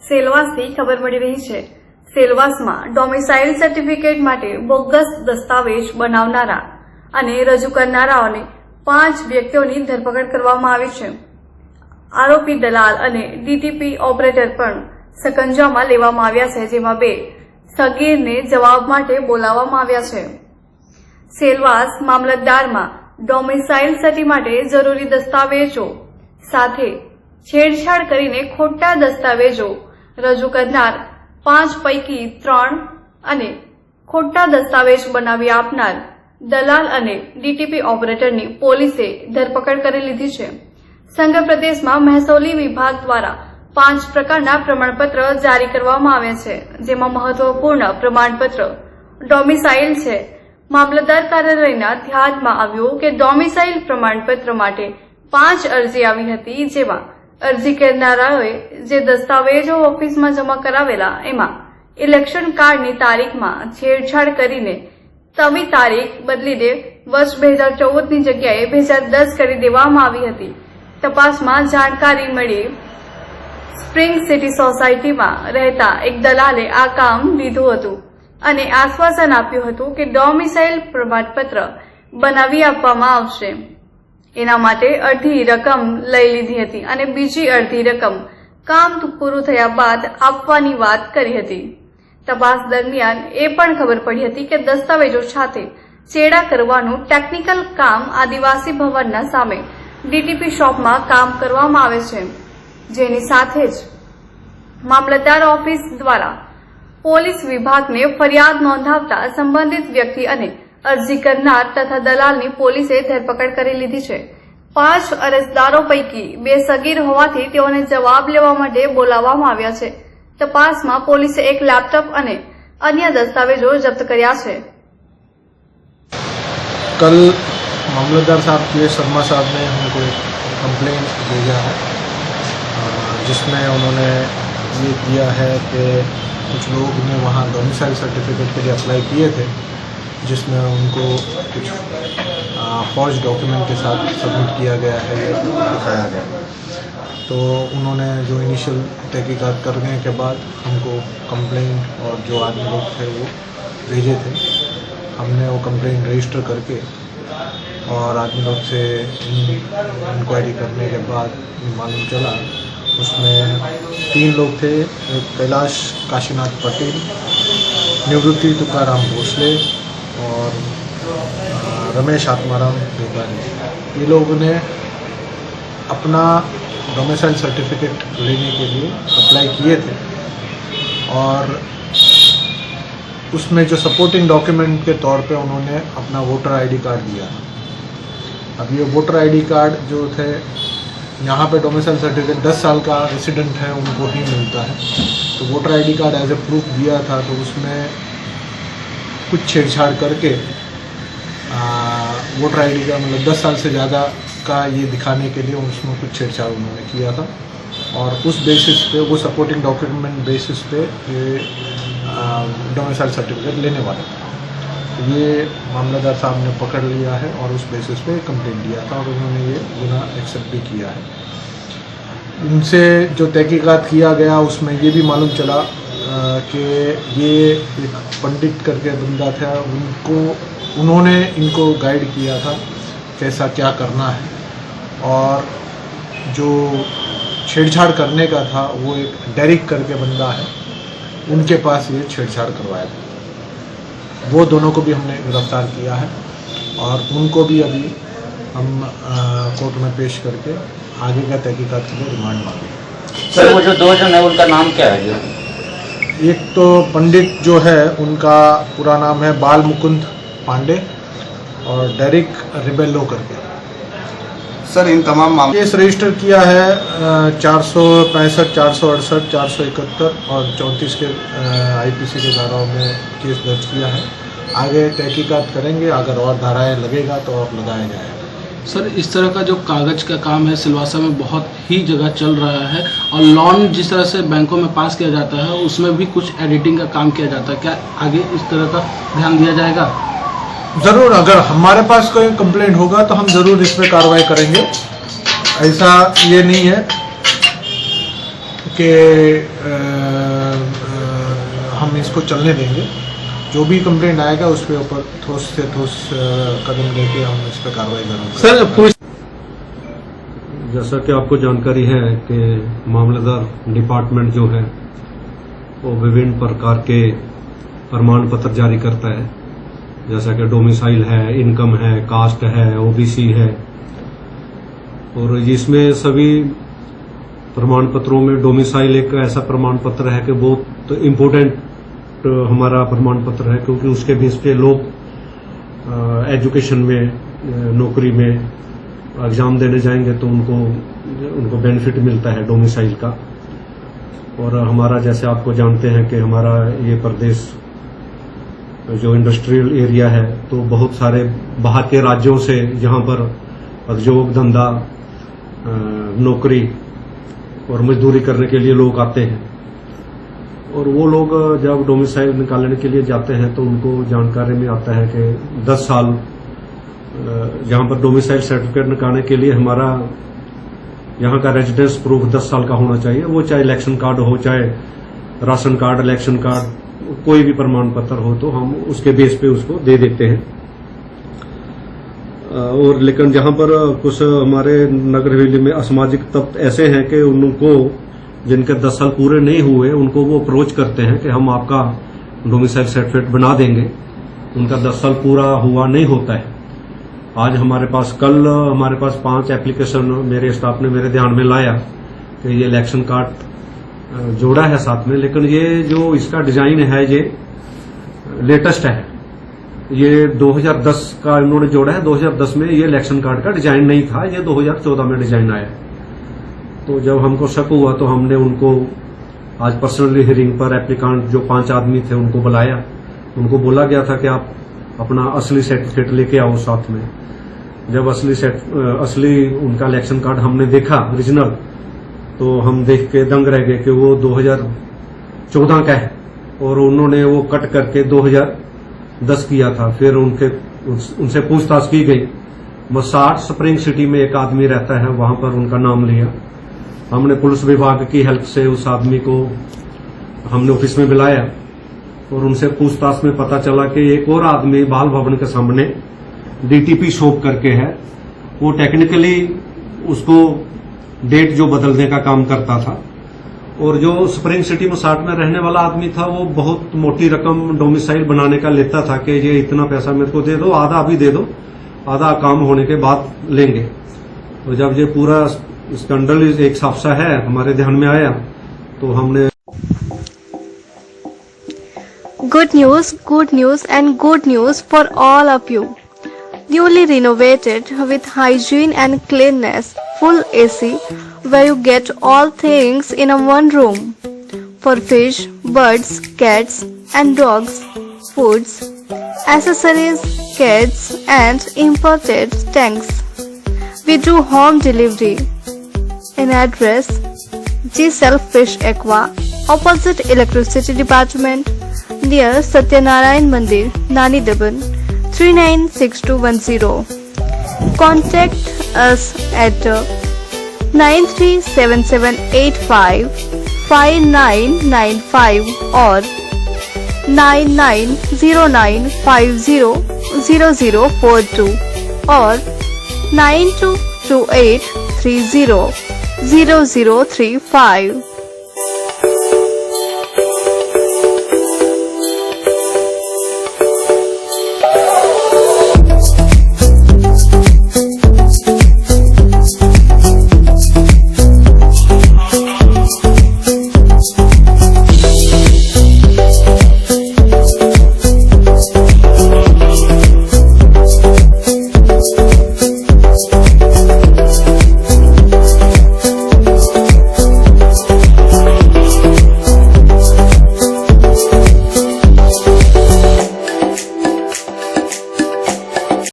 સેલવાસથી ખબર મળી રહી છે સેલવાસમાં ડોમિસાઇલ સર્ટિફિકેટ માટે બોગસ દસ્તાવેજ બનાવનારા અને રજૂ કરનારાઓને 5 વ્યક્તિઓની ધરપકડ કરવામાં આવી છે। આરોપી દલાલ અને ડીટીપી ઓપરેટર પણ સકંજામાં લેવામાં આવ્યા છે, જેમાં 2 સગીરને જવાબ માટે બોલાવવામાં આવ્યા છે। સેલવાસ મામલતદારમાં ડોમિસાઇલ સર્ટિ માટે જરૂરી દસ્તાવેજો સાથે છેડછાડ કરીને ખોટા દસ્તાવેજો રજૂ કરનાર 5 પૈકી 3 અને ખોટા દસ્તાવેજ બનાવી આપનાર દલાલ અને ડીટીપી ઓપરેટરની પોલીસે ધરપકડ કરી લીધી છે। સમગ્ર પ્રદેશમાં મહેસૂલી વિભાગ દ્વારા 5 પ્રકારના પ્રમાણપત્ર જારી કરવામાં આવ્યા છે, જેમાં મહત્વપૂર્ણ પ્રમાણપત્ર ડોમિસાઇલ છે। મામલતદાર કાર્યાલયના ધ્યાનમાં આવ્યું કે ડોમિસાઇલ પ્રમાણપત્ર માટે 5 અરજી આવી હતી, જેમાં અરજી કરનારાઓએ જે દસ્તાવેજો ઓફિસમાં જમા કરાવેલા એમાં ઇલેક્શન કાર્ડની તારીખમાં છેડછાડ કરીને તવી તારીખ બદલીને વર્ષ 2014ની જગ્યાએ 2010 કરી દેવામાં આવી હતી। તપાસમાં જાણકારી મળી સ્પ્રિંગ સિટી સોસાયટીમાં રહેતા એક દલાલે આ કામ લીધું હતું અને આશ્વાસન આપ્યું હતું કે ડોમિસાઇલ પ્રમાણપત્ર બનાવી આપવામાં આવશે। એના માટે અડધી રકમ લઈ લીધી હતી અને બીજી અડધી રકમ કામ પૂરું થયા બાદ આપવાની વાત કરી હતી। તપાસ દરમિયાન એ પણ ખબર પડી હતી કે દસ્તાવેજો સાથે ચેડા કરવાનું ટેકનિકલ કામ આદિવાસી ભવનના સામે ડીટીપી શોપમાં કામ કરવામાં આવે છે, જેની સાથે જ મામલતદાર ઓફિસ દ્વારા પોલીસ વિભાગને ફરિયાદ નોંધાવતા સંબંધિત વ્યક્તિ અને અરજી કરનાર તથા દલાલની પોલીસે ધરપકડ કરી લીધી છે। 5 અરજદારો પૈકી 2 સગીર હોવાથી તેઓને જવાબ લેવા માટે બોલાવવામાં આવ્યા છે। તપાસમાં પોલીસે એક લેપટોપ અને અન્ય દસ્તાવેજો જપ્ત કર્યા છે। कल मामलतदार साहब के शर्मा साहब ने हमको एक कंप्लेंट भेजा है, जिसमें उन्होंने ये किया है कि कुछ लोग ने वहाँ डोमिसाइल सर्टिफिकेट के लिए अप्लाई किए थे, जिसमें उनको कुछ फॉर्ज डॉक्यूमेंट के साथ सबमिट किया गया है, ये दिखाया गया। तो उन्होंने जो इनिशियल तहकीकात करने के बाद हमको कंप्लेंट और जो आदमी लोग थे वो भेजे थे। हमने वो कंप्लेंट रजिस्टर करके और आदमी लोग से इंक्वायरी करने के बाद मालूम चला उसमें 3 लोग थे। एक कैलाश काशीनाथ पटेल, निवृत्ति तुकाराम भोसले और रमेश आत्माराम बेकारी। ये लोगों ने अपना डोमिसाइल सर्टिफिकेट लेने के लिए अप्लाई किए थे और उसमें जो सपोर्टिंग डॉक्यूमेंट के तौर पे उन्होंने अपना वोटर आईडी कार्ड दिया। अब ये वोटर आईडी कार्ड जो थे, यहाँ पे डोमिसाइल सर्टिफिकेट 10 साल का रेसिडेंट है उनको ही मिलता है, तो voter ID card as a proof दिया था, तो उसमें कुछ छेड़छाड़ करके वोटर आईडी का मतलब 10 साल से ज़्यादा का ये दिखाने के लिए उसमें कुछ छेड़छाड़ उन्होंने किया था और उस बेसिस पे वो सपोर्टिंग डॉक्यूमेंट बेसिस पे ये डोमिसाइल सर्टिफिकेट लेने वाले थे। ये मामलतदार साहब ने पकड़ लिया है और उस बेसिस पे कंप्लेंट दिया था और उन्होंने ये गुनाह एक्सेप्ट भी किया है। इनसे जो तहकीकात किया गया उसमें ये भी मालूम चला कि ये एक पंडित करके बंदा था, उन्होंने इनको गाइड किया था कैसा क्या करना है, और जो छेड़छाड़ करने का था वो एक डेरिक करके बंदा है, उनके पास ये छेड़छाड़ करवाया था। वो दोनों को भी हमने गिरफ्तार किया है और उनको भी अभी हम कोर्ट में पेश करके आगे का तहकीकात के लिए रिमांड मांगे। सर वो जो 2 जन है उनका नाम क्या है? एक तो पंडित जो है उनका पूरा नाम है बाल मुकुंद पांडे और डेरिक रिबेलो करके। सर इन तमाम मामले केस रजिस्टर किया है 465, 468, 471 और 34 के आईपीसी के धाराओं में केस दर्ज किया है। आगे तहकीकात करेंगे, अगर और धाराएं लगेगा तो और लगाया जाएगा। सर इस तरह का जो कागज का काम है सिलवासा में बहुत ही जगह चल रहा है, और लोन जिस तरह से बैंकों में पास किया जाता है उसमें भी कुछ एडिटिंग का काम किया जाता है, क्या आगे इस तरह का ध्यान दिया जाएगा? ज़रूर, अगर हमारे पास कोई कंप्लेंट होगा तो हम ज़रूर इस पर कार्रवाई करेंगे। ऐसा ये नहीं है के हम इसको चलने देंगे। जो भी कंप्लेंट आएगा उस पे ऊपर ठोस से ठोस कदम लेके हम इस पर कार्रवाई करेंगे। सर पुलिस जैसा कि आपको जानकारी है कि मामलेदार डिपार्टमेंट जो है वो विभिन्न प्रकार के प्रमाण पत्र जारी करता है, जैसा कि डोमिसाइल है, इनकम है, कास्ट है, ओबीसी है, और इसमें सभी प्रमाण पत्रों में डोमिसाइल एक ऐसा प्रमाण पत्र है कि बहुत इम्पोर्टेंट हमारा प्रमाण पत्र है, क्योंकि उसके बेस पे लोग एजुकेशन में, नौकरी में एग्जाम देने जाएंगे तो उनको बेनिफिट मिलता है डोमिसाइल का। और हमारा, जैसे आपको जानते हैं कि हमारा ये प्रदेश जो इंडस्ट्रियल एरिया है, तो बहुत सारे बाहर के राज्यों से यहाँ पर उद्योग धंधा, नौकरी और मजदूरी करने के लिए लोग आते हैं। और वो लोग जब डोमिसाइल निकालने के लिए जाते हैं तो उनको जानकारी में आता है कि 10 साल जहां पर डोमिसाइल सर्टिफिकेट निकालने के लिए हमारा यहाँ का रेजिडेंस प्रूफ 10 साल का होना चाहिए। वो चाहे इलेक्शन कार्ड हो, चाहे राशन कार्ड, इलेक्शन कार्ड, कोई भी प्रमाण पत्र हो, तो हम उसके बेस पे उसको दे देते हैं। और लेकिन जहां पर कुछ हमारे नगर हवेली में असामाजिक तत्व ऐसे हैं कि उनको, जिनके 10 साल पूरे नहीं हुए, उनको वो अप्रोच करते हैं कि हम आपका डोमिसाइल सर्टिफिकेट बना देंगे। उनका 10 साल पूरा हुआ नहीं होता है। आज कल हमारे पास 5 एप्लीकेशन मेरे स्टाफ ने मेरे ध्यान में लाया कि ये इलेक्शन कार्ड जोड़ा है साथ में, लेकिन ये जो इसका डिजाइन है ये लेटेस्ट है। ये 2010 का इन्होंने जोड़ा है। 2010 में ये इलेक्शन कार्ड का डिजाइन नहीं था, ये 2014 में डिजाइन आया। तो जब हमको शक हुआ तो हमने उनको आज पर्सनली हियरिंग पर एप्लीकांट जो 5 आदमी थे उनको बुलाया। उनको बोला गया था कि आप अपना असली सर्टिफिकेट लेके आओ साथ में। जब असली उनका इलेक्शन कार्ड हमने देखा ओरिजिनल, तो हम देख के दंग रह गए कि वो 2014 का है और उन्होंने वो कट करके 2010 किया था। फिर उनसे पूछताछ की गई। मसाट स्प्रिंग सिटी में एक आदमी रहता है, वहां पर उनका नाम लिया। हमने पुलिस विभाग की हेल्प से उस आदमी को हमने ऑफिस में बुलाया और उनसे पूछताछ में पता चला कि एक और आदमी बाल भवन के सामने डीटीपी शॉप करके है, वो टेक्निकली उसको डेट जो बदलने का काम करता था। और जो स्प्रिंग सिटी में 60 में रहने वाला आदमी था, वो बहुत मोटी रकम डोमिसाइल बनाने का लेता था कि ये इतना पैसा मेरे को दे दो, आधा अभी दे दो, आधा काम होने के बाद लेंगे। तो जब ये पूरा स्कैंडल एक साफसा है हमारे ध्यान में आया तो हमने Good news and good news for all of you. Newly renovated with hygiene and cleanliness, full AC, where you get all things in a one room. For fish, birds, cats and dogs, foods, accessories, kits and imported tanks. We do home delivery. In address, G Self Fish Aqua, opposite Electricity Department, near Satyanarayan Mandir, Nani Daban, 396210. Contact us at 9377855995 or 9909500042 or 9228300035.